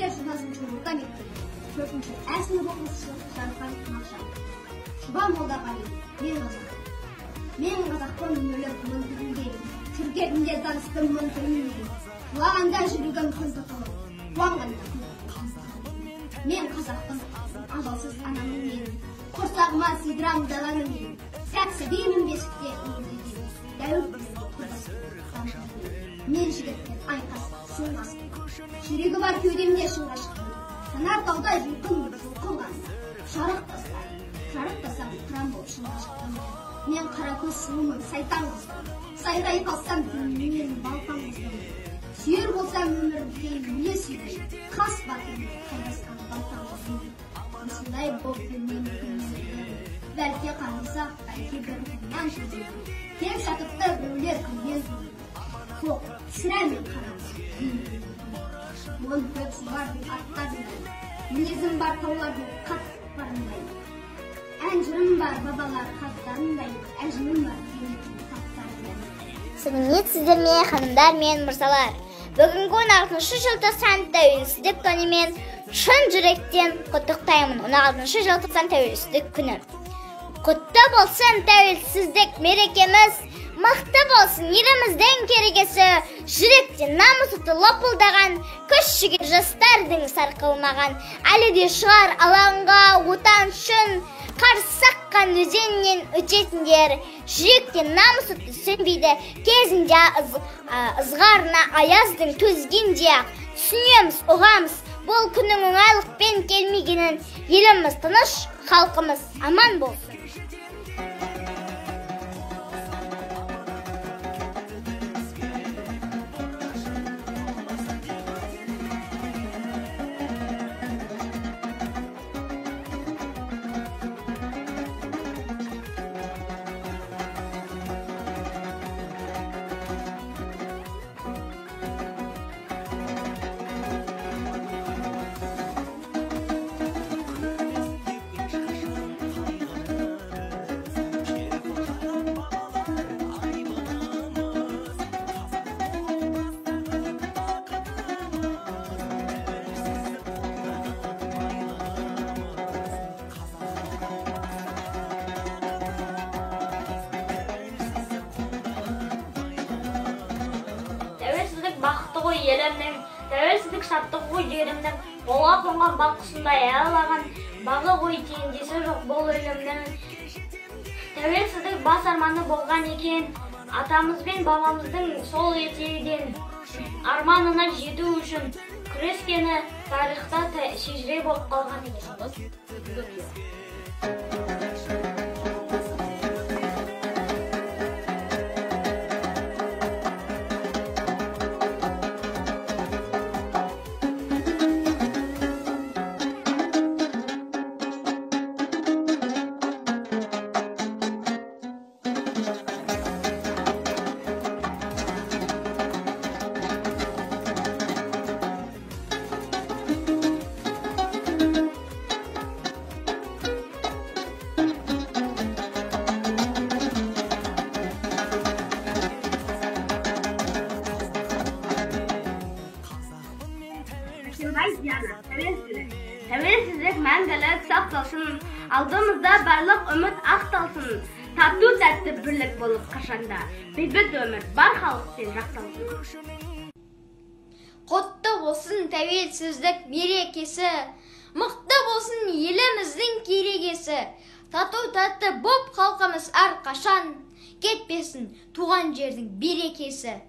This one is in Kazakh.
Өлкелер журналистің орта мектебі. 4-ші А сынып оқушысы Жарылхан Мақшан. Шұбан Молдағали, мен қазақ. Мен қазақтан өліп күнін түріндеймін. Түркетінде таныстым мұн түріндеймін. Құлағанда жүрегім күнді қылып, қуанғанда күнді. Мен қазақтың ажалсыз анамын менің. Құрсағыма сидырам даланың менің. Сәтсі беймін бесікте үндеймін. Дәуір мен жігіттен айқас, сынғас. Жүрегі бар кеудемде шыңға шықтым. Санар тауда жұлқынған. Жарықтасам қыран болып шыңға шықтым. Мен қара көз сұлумын, сайтан қыздым. Сайрай қалсам мен балқан қыздым. Сүйер болсам өмірде өле сүйдей. Қас батырым, қайрасқан балқан қыздым. Осындай болып мен бәлке қарымсақ, бәлке бір күннен жүрдім. Кең шатықты біреулер күнген жүрдім. Жоқ, сірә мен қарамын. Мұн көп сұлардың аттарындай. Мінезім бар таулардың қатып барындай. Әнжірім бар бабалар хаттарындай. Әжімім бар кенеттің хаттарындай. Сәлеметсіздер ме, ханымдар мен мырзалар. Бүгінгі 16-шы желтоқсан тәуелсіздік күні мен шын жүректен құттықтаймын. 16-шы желтоқсан тәуелсіздік күні. Құтты болсын тәуелсіздік мерекеміз. Мықты болсын еліміздің керегесі, жүректен намысы лапылдаған, күш-жігер жастардың сарқылмаған. Әлі де шығар алаңға отан үшін, қарсы аққан өзеннен өтетіндер. Жүректен намысы сөнбейді, кезінде ызғарына аяздың төзгенде. Түсінеміз, ұғамыз, бұл күннің оңайлықпен келмегенін. Еліміз тыныш, халқымыз аман болсын. Бақыты ғой елімнің, тәуелсіздік шаттық ғой жерімнің, қолға қонған бақ құсындай аялаған, бағы ғой теңдесі жоқ бұл өлімнің. Тәуелсіздік бас арманы болған екен, атамыз бен бабамыздың сол ертеден арманына жету үшін күрескені тарихта шежіре болып қалған екен. Тәуелсіздік мәңгілік сақталсын, алдымызда барлық үміт ақталсын, тату тәтті бірлік болып қашанда, бейбіт өмір бар халықпен жақталсын. Құтты болсын тәуелсіздік мерекесі, мықты болсын еліміздің керегесі, тату тәтті боп халқымыз әрқашан, кетпесін туған жердің берекесі.